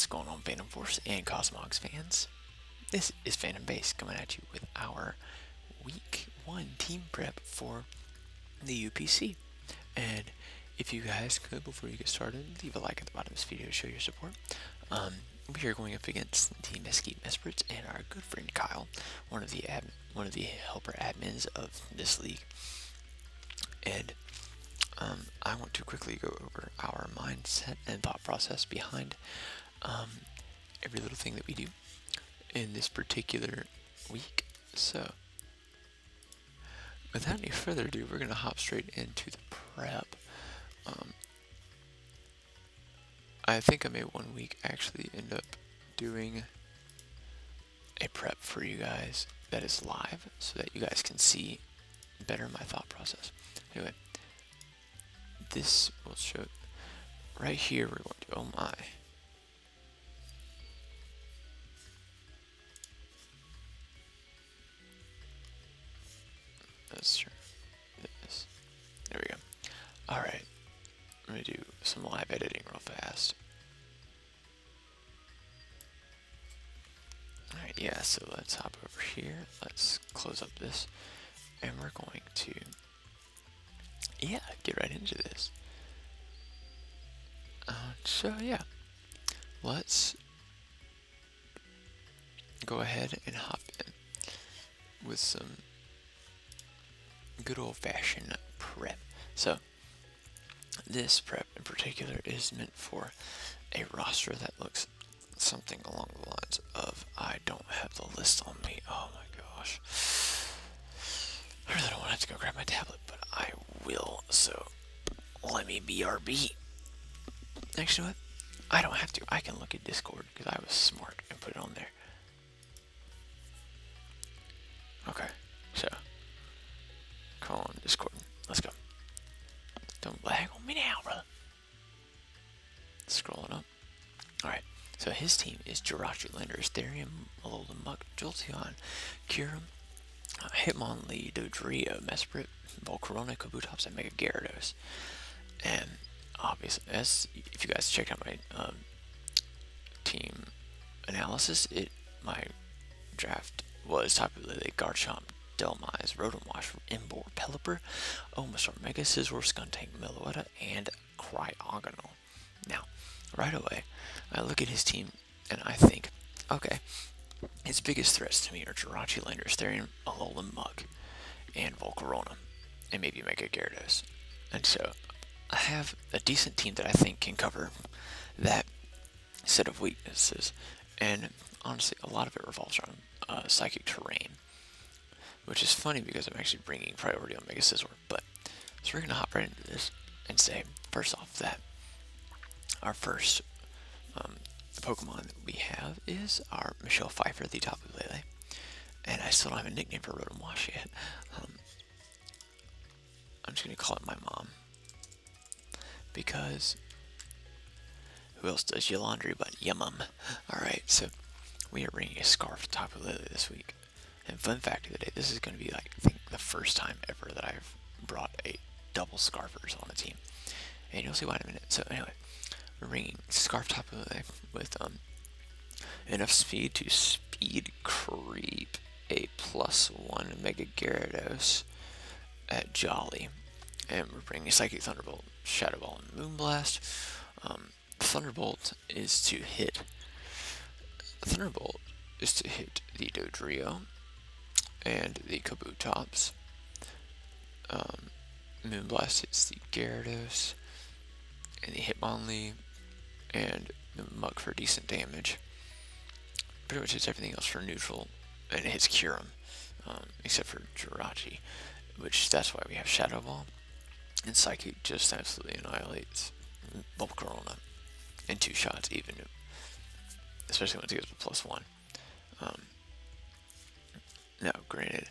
What's going on, Phantom Force and Cosmogs fans? This is Phantom Base coming at you with our Week 1 team prep for the UPC. And if you guys could, before you get started, leave a like at the bottom of this video to show your support. We are going up against the Mesquite Mesprits and our good friend Kyle, one of the helper admins of this league. And I want to quickly go over our mindset and thought process behind every little thing that we do in this particular week. So, without any further ado, we're going to hop straight into the prep. I think I may one week actually end up doing a prep for you guys that is live so that you guys can see better my thought process. Anyway, this will show right here. We're going to, oh my. Let's try this. There we go. Alright. I'm going to do some live editing real fast. Alright, yeah, so let's hop over here. Let's close up this. And we're going to, yeah, get right into this. So, yeah. Let's go ahead and hop in with some good old-fashioned prep. So, this prep in particular is meant for a roster that looks something along the lines of, I don't have the list on me. Oh my gosh. I really don't want to have to go grab my tablet, but I will. So, let me BRB. Actually, what? I don't have to. I can look at Discord because I was smart and put it on there. Okay, so come on, Discord. Let's go. Don't lag on me now, brother. Scrolling up. Alright, so his team is Jirachi, Lander, Asterium, Alola, Muck, Jolteon, Kyurem, Hitmonlee, Dodrio, Mesprit, Volcarona, Kabutops, and Mega Gyarados. And obviously, as if you guys checked out my team analysis, my draft was Tapu Lele, Garchomp, Delmise, Rotom-Wash, Emboar, Pelipper, Omastar, Mega Scizor, Skuntank, Meloetta, and Cryogonal. Now, right away, I look at his team and I think, okay, his biggest threats to me are Jirachi, Lander, Asterium, Alola, Mug, and Volcarona, and maybe Mega Gyarados. And so, I have a decent team that I think can cover that set of weaknesses. And honestly, a lot of it revolves around Psychic Terrain, which is funny because I'm actually bringing priority on Mega Scizor. But so we're gonna hop right into this and say first off that our first Pokemon that we have is our Michelle Pfeiffer, the Tapu Lele, and I still don't have a nickname for Rotom-Wash yet. I'm just gonna call it my mom because who else does your laundry but your mom? Alright, so we are bringing a Scarf Tapu Lele this week. And fun fact of the day, this is going to be like, I think, the first time ever that I've brought a double Scarfers on a team. And you'll see why in a minute. So anyway, we're bringing Scarf Tapu Lele with enough speed to speed creep a +1 Mega Gyarados at Jolly. And we're bringing Psychic Thunderbolt, Shadow Ball, and Moonblast. Thunderbolt is to hit the Dodrio and the Kabutops. Moonblast hits the Gyarados and the Hitmonlee and the Mug for decent damage. Pretty much hits everything else for neutral, and it hits Kyurem, except for Jirachi, which that's why we have Shadow Ball. And Psychic just absolutely annihilates Volcarona in 2 shots, even, especially once it gets a +1. Now, granted,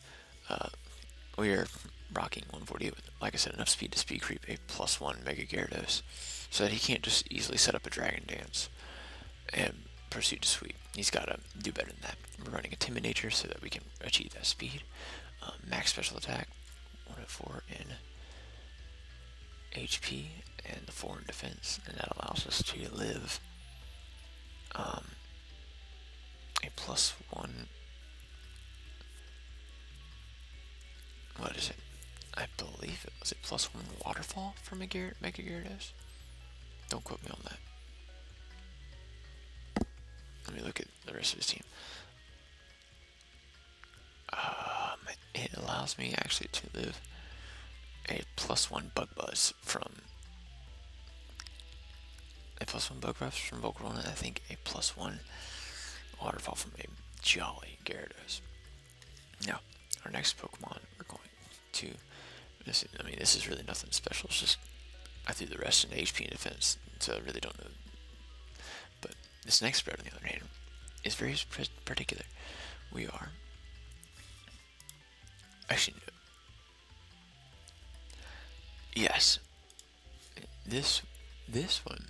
we are rocking 148 with, like I said, enough speed to speed creep a +1 Mega Gyarados, so that he can't just easily set up a Dragon Dance and proceed to sweep. He's got to do better than that. We're running a Timid Nature so that we can achieve that speed. Max special attack, 104 in HP, and the 4 in defense, and that allows us to live a +1. What is it? I believe it was a +1 waterfall for Mega Gyarados. Don't quote me on that. Let me look at the rest of his team. It allows me actually to live a +1 Bug Buzz from Volcarona. I think a +1 waterfall from a Jolly Gyarados. Now, our next Pokemon we're going to. I mean, this is really nothing special. It's just I threw the rest in HP and defense, so I really don't know. But this next spread, on the other hand, is very particular. We are actually no. Yes, this one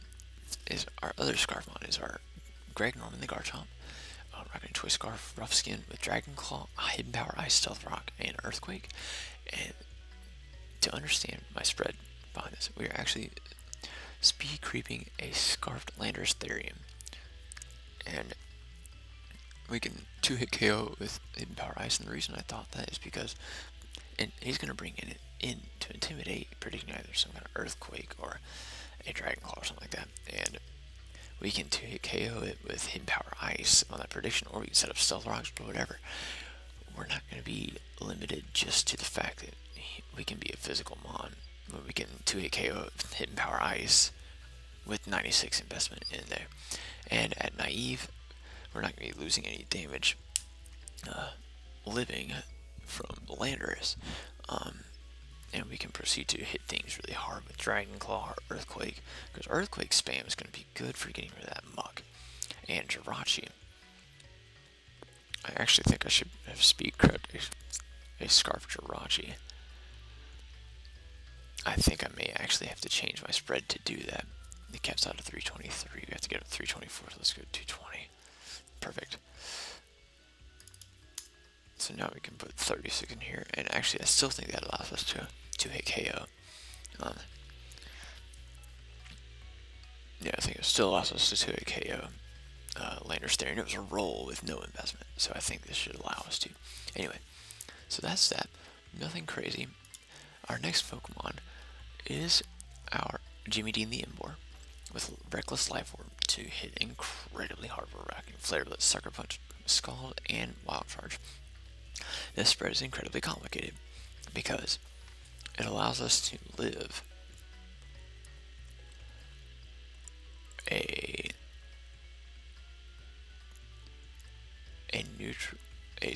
is our other Scarfmon. Is our Greg Norman the Garchomp. Rocking Choice Scarf, Rough Skin with Dragon Claw, Hidden Power, Ice, Stealth Rock, and Earthquake. And to understand my spread behind this, we are actually speed creeping a Scarfed Landorus Therium. And we can 2-hit KO with Hidden Power Ice, and the reason I thought that is because he's going to bring in to intimidate, predicting either some kind of Earthquake or a Dragon Claw or something like that. And we can 2-hit KO it with Hidden Power Ice on that prediction, or we can set up Stealth Rocks or whatever. We're not going to be limited just to the fact that we can be a physical mon, but we can 2-hit KO it with Hidden Power Ice with 96 investment in there. And at Naive, we're not going to be losing any damage living from Landorus. And we can proceed to hit things really hard with Dragon Claw or Earthquake, because Earthquake spam is going to be good for getting rid of that muck. And Jirachi. I actually think I should have speed cred a Scarf Jirachi. I think I may actually have to change my spread to do that. The cap's out of 323. We have to get up to 324, so let's go to 220. Perfect. So now we can put 36 in here, and actually I still think that allows us to hit KO. Yeah, I think it still allows us to hit KO Landorus there, and it was a roll with no investment, so I think this should allow us to. Anyway, so that's that. Nothing crazy. Our next Pokemon is our Jimmy Dean the Emboar with Reckless Life Orb to hit incredibly hard for racking Flare Blitz, Sucker Punch, Scald, and Wild Charge. This spread is incredibly complicated because it allows us to live a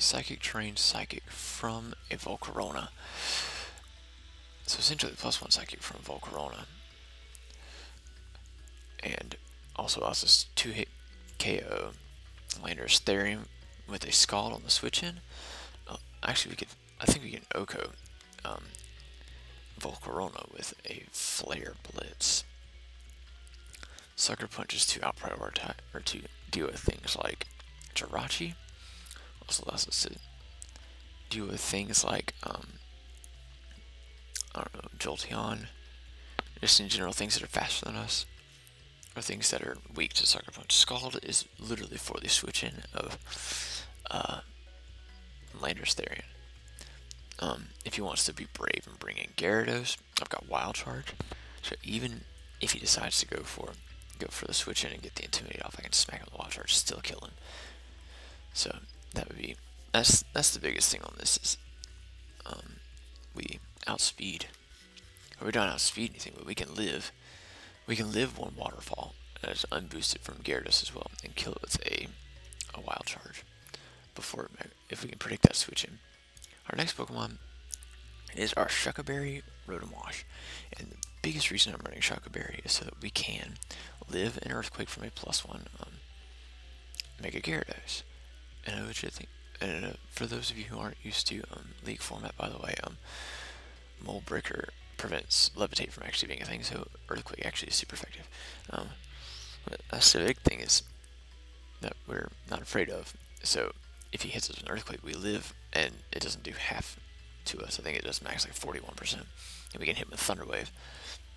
Psychic trained Psychic from a Volcarona. So essentially +1 Psychic from Volcarona. And also allows us to hit KO Landorus Therium with a Scald on the switch in. Actually, I think we can Oko Volcarona with a Flare Blitz. Sucker Punches to out-prioritize, or to deal with things like Jirachi. Also allows us to deal with things like, I don't know, Jolteon. Just in general, things that are faster than us, or things that are weak to Sucker Punch. Scald is literally for the switch-in of Landorus Therium. If he wants to be brave and bring in Gyarados, I've got Wild Charge. So even if he decides to go for the switch in and get the Intimidate off, I can smack him with Wild Charge, still kill him. So that would be that's the biggest thing on this is we outspeed. Or we don't outspeed anything, but we can live one waterfall as unboosted from Gyarados as well and kill it with a Wild Charge before if we can predict that switch in. Our next Pokemon is our Shuckleberry Rotom-Wash, and the biggest reason I'm running Shuckleberry is so that we can live an Earthquake from a +1 Mega Gyarados. And I legit think, and for those of you who aren't used to League format, by the way, Mold Breaker prevents Levitate from actually being a thing, so Earthquake actually is super effective. But that's the big thing is that we're not afraid of. So if he hits us with an Earthquake, we live, and it doesn't do half to us. I think it does max like 41%. And we can hit him with Thunder Wave,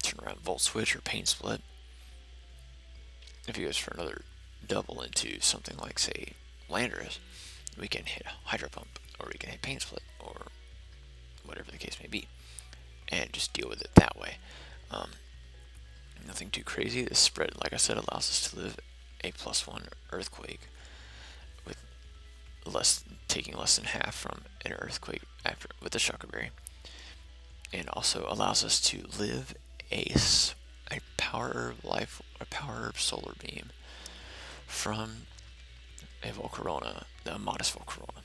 turn around Volt Switch or Pain Split. If he goes for another double into something like, say, Landorus, we can hit Hydro Pump, or we can hit Pain Split, or whatever the case may be, and just deal with it that way. Nothing too crazy. This spread, like I said, allows us to live a +1 Earthquake with taking less than half from an Earthquake after with the Shocker Berry, and also allows us to live a Power Herb Solar Beam from a Volcarona, the modest Volcarona,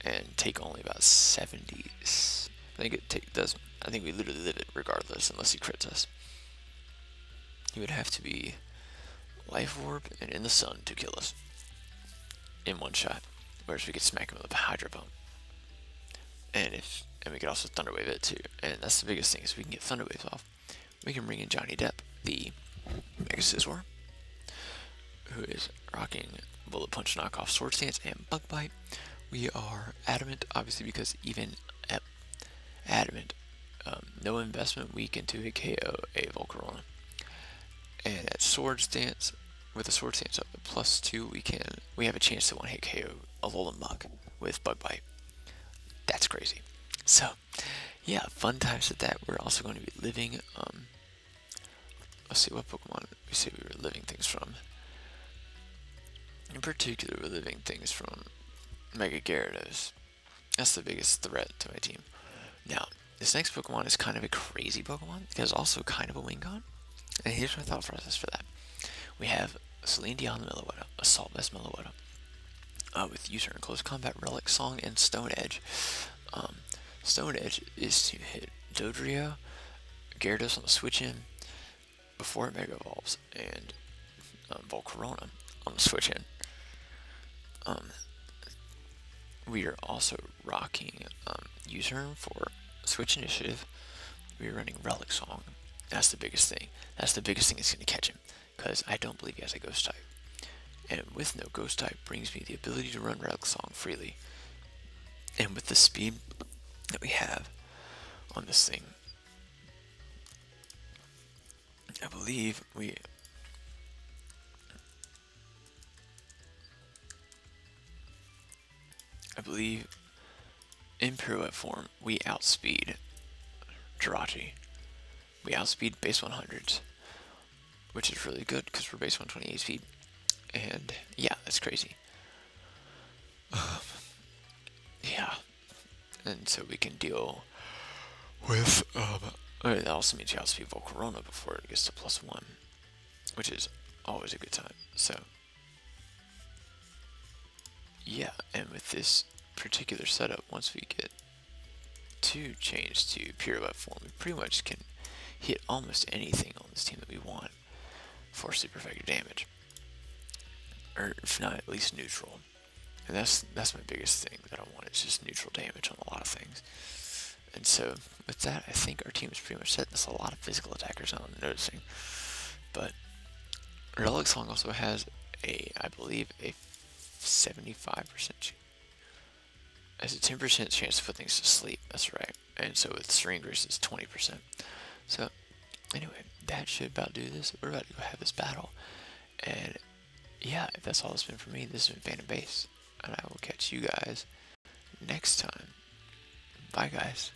and take only about 70. I think I think we literally live it regardless, unless he crits us. He would have to be Life Orb and in the sun to kill us in one shot. Whereas we could smack him with a Hydro Pump, and we could also Thunder Wave it too. And that's the biggest thing, is we can get Thunder Waves off. We can bring in Johnny Depp, the Mega Scizor, who is rocking Bullet Punch knockoff Sword Stance and Bug Bite. We are Adamant, obviously, because even at Adamant, no investment, we can 2-hit KO a Volcarona. And at Sword Stance, with the Sword Stance up at +2, we have a chance to 1-hit KO Alolan Muk with Bug Bite. That's crazy. So, yeah, fun times at that. We're also going to be living, let's see, what Pokemon we say we were living things from. In particular, we're living things from Mega Gyarados. That's the biggest threat to my team. Now, this next Pokemon is kind of a crazy Pokemon, because it's also kind of a Wingon. And here's my thought process for that. We have Celine Dion Meloetta, Assault Vest Meloetta, with user in close combat, Relic Song, and Stone Edge. Stone Edge is to hit Dodrio, Gyarados on the switch in before it Mega Evolves, and Volcarona on the switch in. We are also rocking user for Switch Initiative. We are running Relic Song. That's the biggest thing. That's the biggest thing that's going to catch him, because I don't believe he has a Ghost type. And with no Ghost type brings me the ability to run Relic Song freely. And with the speed that we have on this thing, I believe in pirouette form we outspeed Jirachi. We outspeed base 100s, which is really good because we're base 128 speed. And yeah, that's crazy. Yeah, and so we can deal with that also means you outspeed Volcarona before it gets to +1, which is always a good time. So yeah, and with this particular setup, once we get to change to pirouette form, we pretty much can hit almost anything on this team that we want for super effective damage, or if not, at least neutral. And that's my biggest thing that I want, is just neutral damage on a lot of things. And so with that, I think our team is pretty much set. There's a lot of physical attackers I'm noticing, but Relic Song also has I believe a 75% has a 10% chance to put things to sleep. That's right. And so with Syringer's it's 20%. So anyway, that should about do this. We're about to go have this battle. And yeah, if that's all it's been for me, this has been Phantom Base. And I will catch you guys next time. Bye guys.